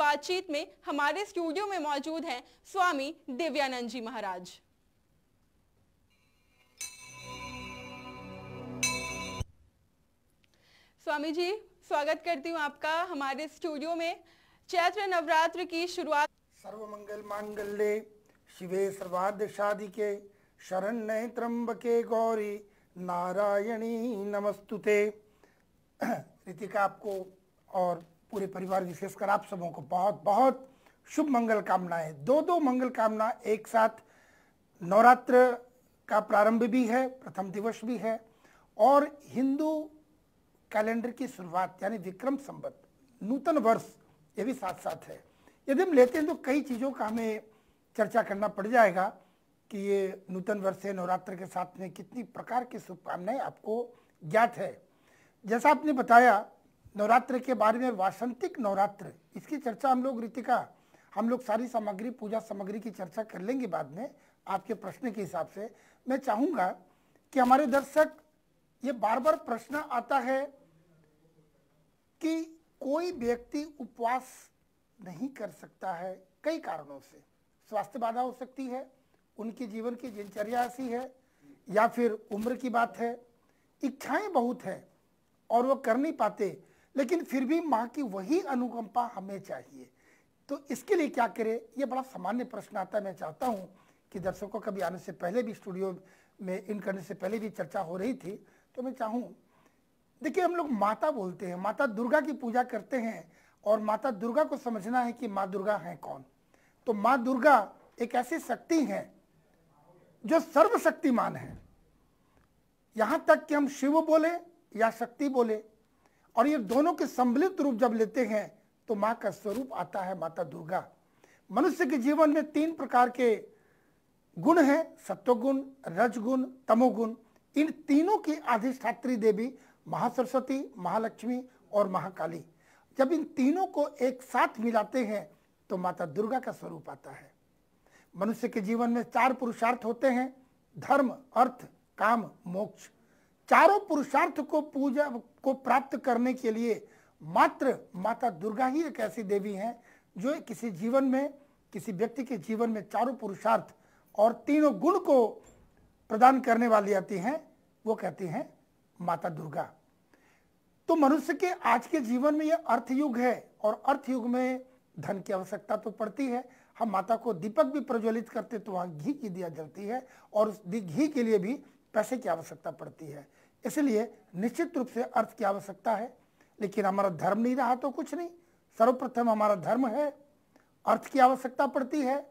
बातचीत में हमारे स्टूडियो में मौजूद हैं स्वामी दिव्यानंद जी महाराज। स्वामी जी, स्वागत करती हूँ आपका हमारे स्टूडियो में। चैत्र नवरात्र की शुरुआत। सर्वमंगल मांगल्ये शिवे सर्वार्थ साधिके शरण्ये त्र्यंबके गौरी नारायणी नमस्तुते। रितिका, आपको और पूरे परिवार विशेषकर आप सबों को बहुत बहुत शुभ मंगल कामनाएं। दो मंगल कामना एक साथ। नवरात्र का प्रारंभ भी है, प्रथम दिवस भी है, और हिंदू कैलेंडर की शुरुआत यानी विक्रम संवत नूतन वर्ष ये भी साथ साथ है। यदि हम लेते हैं तो कई चीज़ों का हमें चर्चा करना पड़ जाएगा कि ये नूतन वर्ष है, नवरात्र के साथ में कितनी प्रकार की शुभकामनाएं आपको ज्ञात है। जैसा आपने बताया नवरात्र के बारे में, वासंतिक नवरात्र, इसकी चर्चा हम लोग रितिका, हम लोग सारी सामग्री, पूजा सामग्री की चर्चा कर लेंगे बाद में। आपके प्रश्न के हिसाब से मैं चाहूँगा कि हमारे दर्शक, ये बार बार प्रश्न आता है कि कोई व्यक्ति उपवास नहीं कर सकता है कई कारणों से। स्वास्थ्य बाधा हो सकती है, उनकी जीवन की दिनचर्या ऐसी है, या फिर उम्र की बात है, इच्छाएं बहुत है और वो कर नहीं पाते, लेकिन फिर भी माँ की वही अनुकंपा हमें चाहिए। तो इसके लिए क्या करें, ये बड़ा सामान्य प्रश्न आता है। मैं चाहता हूँ कि दर्शकों कभी आने से पहले भी, स्टूडियो में इन करने से पहले भी चर्चा हो रही थी, तो मैं चाहूँ, देखिए हम लोग माता बोलते हैं, माता दुर्गा की पूजा करते हैं, और माता दुर्गा को समझना है कि माँ दुर्गा है कौन। तो माँ दुर्गा एक ऐसी शक्ति है जो सर्वशक्तिमान है। यहाँ तक कि हम शिव बोले या शक्ति बोले, और ये दोनों के सम्मिलित रूप जब लेते हैं तो माँ का स्वरूप आता है माता दुर्गा। मनुष्य के जीवन में 3 प्रकार के गुण हैं, सत्वगुण, रजगुण, तमोगुण। इन तीनों की अधिष्ठात्री देवी महासरस्वती, महालक्ष्मी और महाकाली। जब इन तीनों को एक साथ मिलाते हैं तो माता दुर्गा का स्वरूप आता है। मनुष्य के जीवन में 4 पुरुषार्थ होते हैं, धर्म, अर्थ, काम, मोक्ष। चारों पुरुषार्थ को पूजा को प्राप्त करने के लिए मात्र माता दुर्गा ही एक ऐसी देवी है जो किसी जीवन में, किसी व्यक्ति के जीवन में चारों पुरुषार्थ और तीनों गुण को प्रदान करने वाली आती हैं, वो कहती हैं माता दुर्गा। तो मनुष्य के आज के जीवन में यह अर्थ युग है, और अर्थ युग में धन की आवश्यकता तो पड़ती है। हम माता को दीपक भी प्रज्वलित करते तो वहाँ घी की दिया जलती है, और उस घी के लिए भी पैसे की आवश्यकता पड़ती है। इसलिए निश्चित रूप से अर्थ की आवश्यकता है, लेकिन हमारा धर्म नहीं रहा तो कुछ नहीं। सर्वप्रथम हमारा धर्म है, अर्थ की आवश्यकता पड़ती है,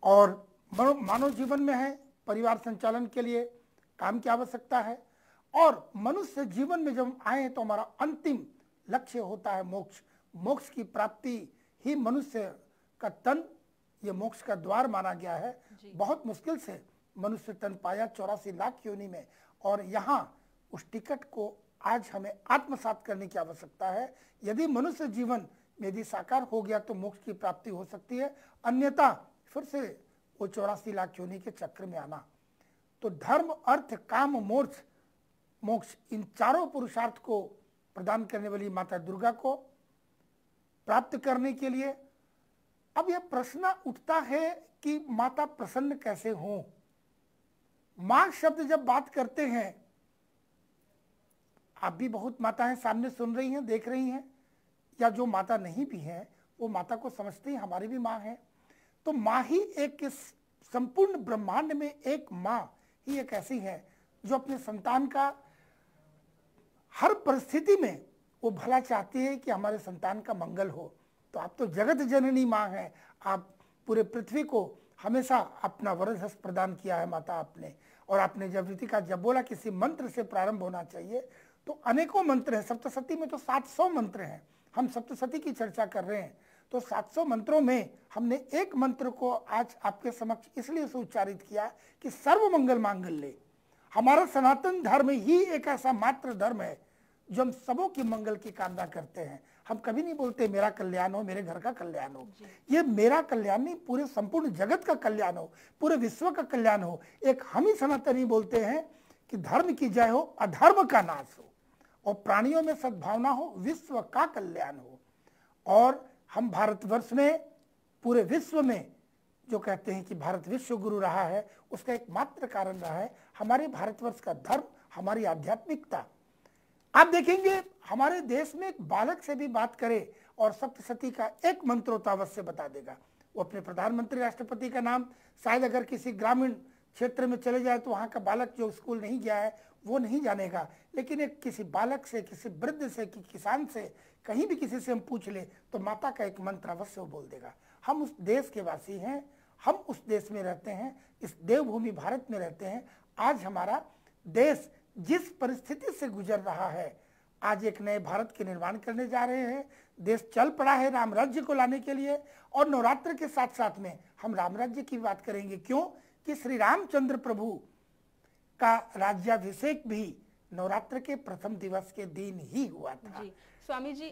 और मानव जीवन में है परिवार संचालन के लिए काम की आवश्यकता है, और मनुष्य जीवन में जब आए तो हमारा अंतिम लक्ष्य होता है मोक्ष। मोक्ष की प्राप्ति ही मनुष्य का तन, ये मोक्ष का द्वार माना गया है। बहुत मुश्किल से मनुष्य तन पाया 84 लाख योनि में, और यहाँ उस टिकट को आज हमें आत्मसात करने की आवश्यकता है। यदि मनुष्य जीवन में यदि साकार हो गया तो मोक्ष की प्राप्ति हो सकती है, अन्यथा फिर से वो 84 लाख योनि के चक्र में आना। तो धर्म, अर्थ, काम, मोक्ष, इन चारों पुरुषार्थ को प्रदान करने वाली माता दुर्गा को प्राप्त करने के लिए अब यह प्रश्न उठता है कि माता प्रसन्न कैसे हो। मां शब्द जब बात करते हैं, आप भी बहुत माताएं सामने सुन रही हैं, देख रही हैं, या जो माता नहीं भी हैं वो माता को समझती हैं, हमारी भी माँ है। तो माँ ही एक संपूर्ण ब्रह्मांड में एक माँ ही एक ऐसी है जो अपने संतान का हर परिस्थिति में वो भला चाहती है कि हमारे संतान का मंगल हो। तो आप तो जगत जननी माँ हैं, आप पूरे पृथ्वी को हमेशा अपना वरद प्रदान किया है माता आपने। और आपने जब रितिका जब बोला किसी मंत्र से प्रारंभ होना चाहिए, तो अनेकों मंत्र हैं। सप्तशती में तो 700 मंत्र हैं, हम सप्तशती की चर्चा कर रहे हैं। तो 700 मंत्रों में हमने एक मंत्र को आज आपके समक्ष इसलिए से उच्चारित किया कि सर्वमंगल मांगल्ये। हमारा सनातन धर्म ही एक ऐसा मात्र धर्म है जो हम सबों की मंगल की कामना करते हैं। हम कभी नहीं बोलते मेरा कल्याण हो, मेरे घर का कल्याण हो। ये मेरा कल्याण नहीं, पूरे संपूर्ण जगत का कल्याण हो, पूरे विश्व का कल्याण हो। एक हम ही सनातनी बोलते हैं कि धर्म की जय हो, अधर्म का नाश हो, और प्राणियों में सद्भावना हो, विश्व का कल्याण हो। और हम भारतवर्ष में, पूरे विश्व में जो कहते हैं कि भारत विश्व गुरु रहा है, उसका एकमात्र कारण रहा है हमारे भारतवर्ष का धर्म, हमारी आध्यात्मिकता। आप देखेंगे हमारे देश में एक बालक से भी बात करे और सप्तशती का एक मंत्रों अवश्य बता देगा। वो अपने प्रधानमंत्री राष्ट्रपति का नाम शायद अगर किसी ग्रामीण क्षेत्र में चले जाए तो वहाँ का बालक जो स्कूल नहीं गया है वो नहीं जानेगा, लेकिन एक किसी बालक से, किसी वृद्ध से, किसान से, कहीं भी किसी से हम पूछ ले तो माता का एक मंत्र अवश्य वो बोल देगा। हम उस देश के वासी हैं, हम उस देश में रहते हैं, इस देवभूमि भारत में रहते हैं। आज हमारा देश जिस परिस्थिति से गुजर रहा है, आज एक नए भारत के निर्माण करने जा रहे हैं। देश चल पड़ा है राम राज्य को लाने के लिए, और नवरात्र के साथ साथ में हम राम राज्य की बात करेंगे। क्यों कि श्री रामचंद्र प्रभु का राज्याभिषेक भी नवरात्र के प्रथम दिवस के दिन ही हुआ था। जी स्वामी जी,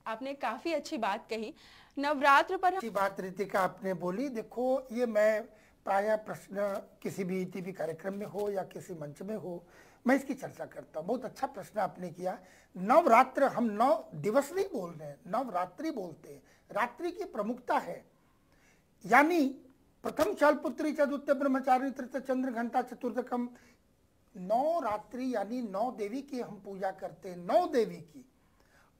आपने काफी अच्छी बात कही नवरात्र पर। अच्छी बात रितिका आपने बोली। देखो, ये मैं प्रायः प्रश्न किसी भी टीवी कार्यक्रम में हो या किसी मंच में हो, मैं इसकी चर्चा करता हूँ। बहुत अच्छा प्रश्न आपने किया। नवरात्र, हम 9 दिवस नहीं बोल रहे हैं, नवरात्रि बोलते हैं। रात्रि की प्रमुखता है, यानी प्रथम शालपुत्री च द्वितीय ब्रह्मचारिणी तृतीय चंद्र घंटा चतुर्थकम। 9 रात्रि यानी 9 देवी की हम पूजा करते हैं, 9 देवी की।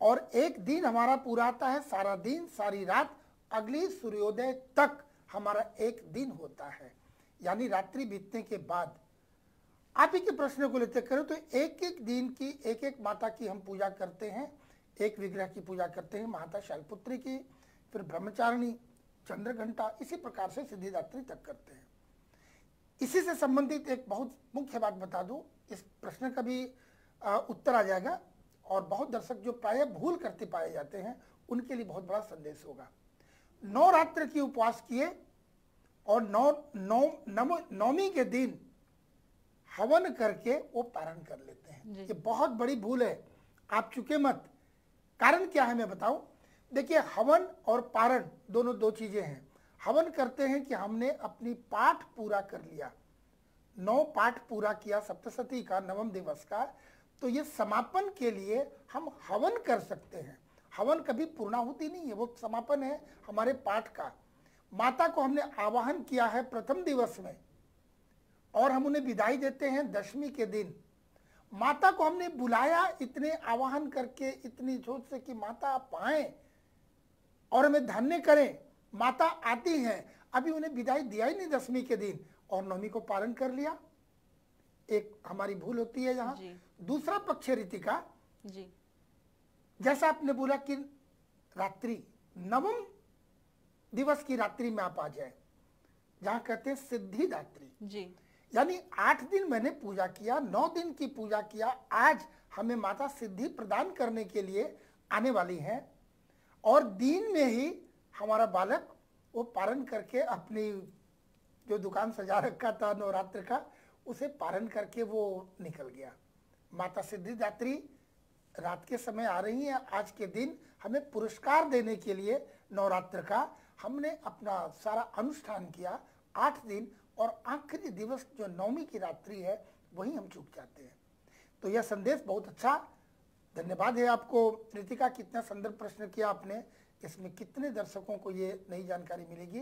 और एक दिन हमारा पूरा आता है, सारा दिन, सारी रात, अगली सूर्योदय तक हमारा एक दिन होता है, यानी रात्रि बीतने के बाद। आप ही के प्रश्न को लेते करें तो एक एक दिन की एक एक माता की हम पूजा करते हैं, एक विग्रह की पूजा करते हैं, माता शैलपुत्री की, फिर ब्रह्मचारिणी, चंद्र घंटा, इसी प्रकार से सिद्धिदात्री तक करते हैं। इसी से संबंधित एक बहुत मुख्य बात बता दूं, इस प्रश्न का भी उत्तर आ जाएगा, और बहुत दर्शक जो प्रायः भूल करते पाए जाते हैं उनके लिए बहुत बड़ा संदेश होगा। नवरात्र की उपवास किए और नवमी के दिन हवन करके वो पारण कर लेते हैं। ये बहुत बड़ी भूल है, आप चुके मत। कारण क्या है मैं बताऊं। देखिए, हवन और पारण दोनों 2 चीजें हैं। हवन करते हैं कि हमने अपनी पाठ पूरा कर लिया, 9 पाठ पूरा किया सप्तशती का, नवम दिवस का, तो ये समापन के लिए हम हवन कर सकते हैं। हवन कभी पूर्णाहुति नहीं है, वो समापन है हमारे पाठ का। माता को हमने आवाहन किया है प्रथम दिवस में, और हम उन्हें विदाई देते हैं दशमी के दिन। माता को हमने बुलाया इतने आवाहन करके, इतनी जोत से कि माता आप आए और हमें धन्य करें। माता आती हैं, अभी उन्हें विदाई दिया ही नहीं दशमी के दिन, और नवमी को पालन कर लिया। एक हमारी भूल होती है यहाँ। दूसरा पक्ष है रितिका जी, जैसा आपने बोला कि रात्रि, नवम दिवस की रात्रि में आप आ जाए, जहां कहते हैं सिद्धिदात्री जी, यानी 8 दिन मैंने पूजा किया, 9 दिन की पूजा किया, आज हमें माता सिद्धि प्रदान करने के लिए आने वाली हैं, और दिन में ही हमारा बालक वो पारण करके अपनी जो दुकान सजा रखा था नवरात्र का, उसे पारण करके वो निकल गया। माता सिद्धिदात्री रात के समय आ रही है। आज के दिन हमें पुरस्कार देने के लिए नवरात्र का हमने अपना सारा अनुष्ठान किया 8 दिन, और आखिरी दिवस जो नवमी की रात्रि है वही हम चूक जाते हैं। तो यह संदेश बहुत अच्छा, धन्यवाद है आपको रितिका। कितना सुंदर प्रश्न किया आपने, इसमें कितने दर्शकों को ये नई जानकारी मिलेगी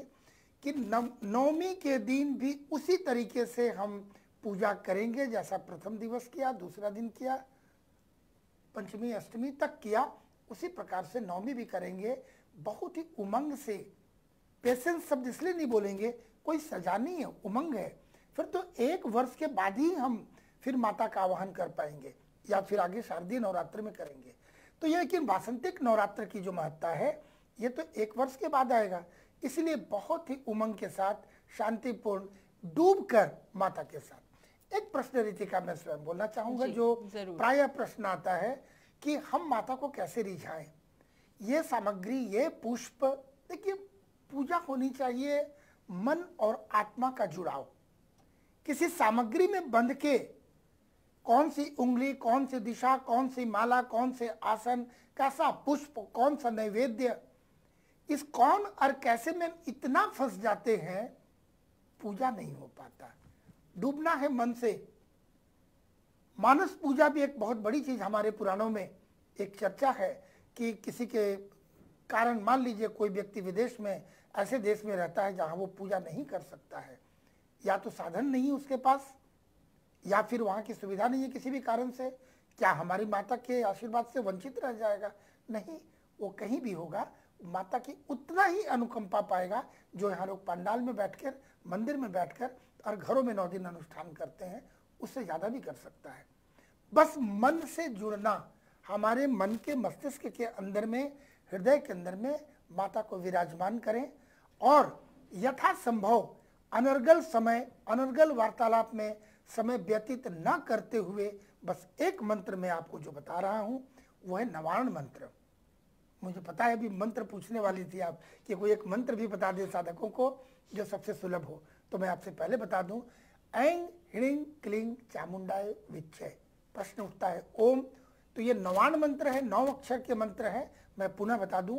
कि नवमी के दिन भी उसी तरीके से हम पूजा करेंगे जैसा प्रथम दिवस किया, दूसरा दिन किया, पंचमी अष्टमी तक किया, उसी प्रकार से नवमी भी करेंगे। बहुत ही उमंग से, पेशेंस शब्द इसलिए नहीं बोलेंगे, कोई सजा नहीं है, उमंग है। फिर तो 1 वर्ष के बाद ही हम फिर माता का आवाहन कर पाएंगे, या फिर आगे शारदीय नवरात्र में करेंगे। तो यह कि वासंतिक नवरात्र की जो महत्ता है ये तो 1 वर्ष के बाद आएगा, इसलिए बहुत ही उमंग के साथ, शांतिपूर्ण डूब कर माता के साथ। एक प्रश्न रितिका मैं स्वयं बोलना चाहूंगा, जो प्रायः प्रश्न आता है कि हम माता को कैसे रिझाएं। ये सामग्री, ये पुष्प, देखिए पूजा होनी चाहिए मन और आत्मा का जुड़ाव। किसी सामग्री में बंध के कौन सी उंगली, कौन सी दिशा, कौन सी माला, कौन से आसन, कैसा पुष्प, कौन सा नैवेद्य, इस कौन और कैसे में इतना फंस जाते हैं, पूजा नहीं हो पाता। डूबना है मन से। मानस पूजा भी एक बहुत बड़ी चीज, हमारे पुराणों में एक चर्चा है कि किसी के कारण मान लीजिए कोई व्यक्ति विदेश में, ऐसे देश में रहता है जहां वो पूजा नहीं कर सकता है, या तो साधन नहीं है उसके पास, या फिर वहां की सुविधा नहीं है किसी भी कारण से, क्या हमारी माता के आशीर्वाद से वंचित रह जाएगा? नहीं, वो कहीं भी होगा माता की उतना ही अनुकंपा पाएगा जो यहाँ लोग पंडाल में बैठकर, मंदिर में बैठकर और घरों में 9 दिन अनुष्ठान करते हैं, उससे ज़्यादा भी कर सकता है। बस मन से जुड़ना, हमारे मन के मस्तिष्क के अंदर में, हृदय के अंदर में माता को विराजमान करें और यथासंभव अनर्गल समय, अनर्गल वार्तालाप में समय व्यतीत न करते हुए बस एक मंत्र मैं आपको जो बता रहा हूं वो है नवार्ण मंत्र। मुझे पता है अभी मंत्र पूछने वाली थी आप कि कोई एक मंत्र भी बता दे साधकों को जो सबसे सुलभ हो, तो मैं आपसे पहले बता दूं, ऐं ह्रीं क्लीं चामुंडाय विच्चे। प्रश्न उठता है ओम, तो ये नवार्ण मंत्र है, 9 अक्षर के मंत्र है। मैं पुनः बता दूं,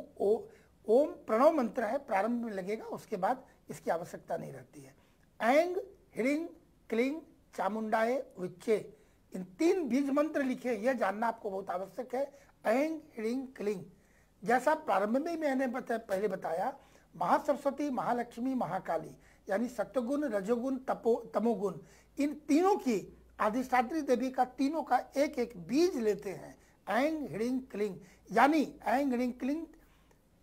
ओम प्रणव मंत्र है, प्रारंभ में लगेगा, उसके बाद इसकी आवश्यकता नहीं रहती है। ऐं ह्रीं क्लीं चामुंडाय विच्चे, इन 3 बीज मंत्र लिखे, यह जानना आपको बहुत आवश्यक है। ऐं ह्रीं क्लीं, जैसा प्रारंभ में मैंने पहले बताया, महासरस्वती, महालक्ष्मी, महाकाली, यानी सत्वगुण, रजोगुण, तमोगुण, इन तीनों की अधिष्ठात्री देवी का, तीनों का एक एक बीज लेते हैं। ऐं ह्रीं क्लीं, यानी ऐं ह्रीं क्लीं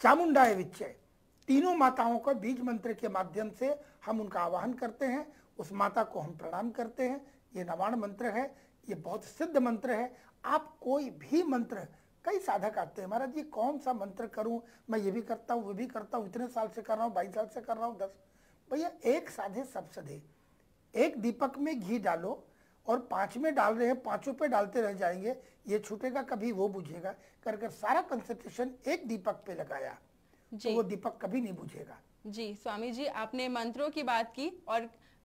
चामुंडाय विच्चे, तीनों माताओं का बीज मंत्र के माध्यम से हम उनका आवाहन करते हैं, उस माता को हम प्रणाम करते हैं। ये नवार्ण मंत्र है, ये बहुत सिद्ध मंत्र है। आप कोई भी मंत्र, कई साधक आते हैं, महाराज जी कौन सा मंत्र करूं, मैं ये भी करता हूं, वो भी करता हूं, इतने साल से कर रहा हूं, 22 साल से कर रहा हूं, 10। भैया एक साधे सब सधे, एक दीपक में घी डालो और 5 में डाल रहे हैं, 5 पे डालते रह जाएंगे, ये छूटेगा कभी, वो बुझेगा, कर कर सारा कंसंट्रेशन एक दीपक पे लगाया तो वो दीपक कभी नहीं बुझेगा। जी स्वामी जी, आपने मंत्रों की बात की और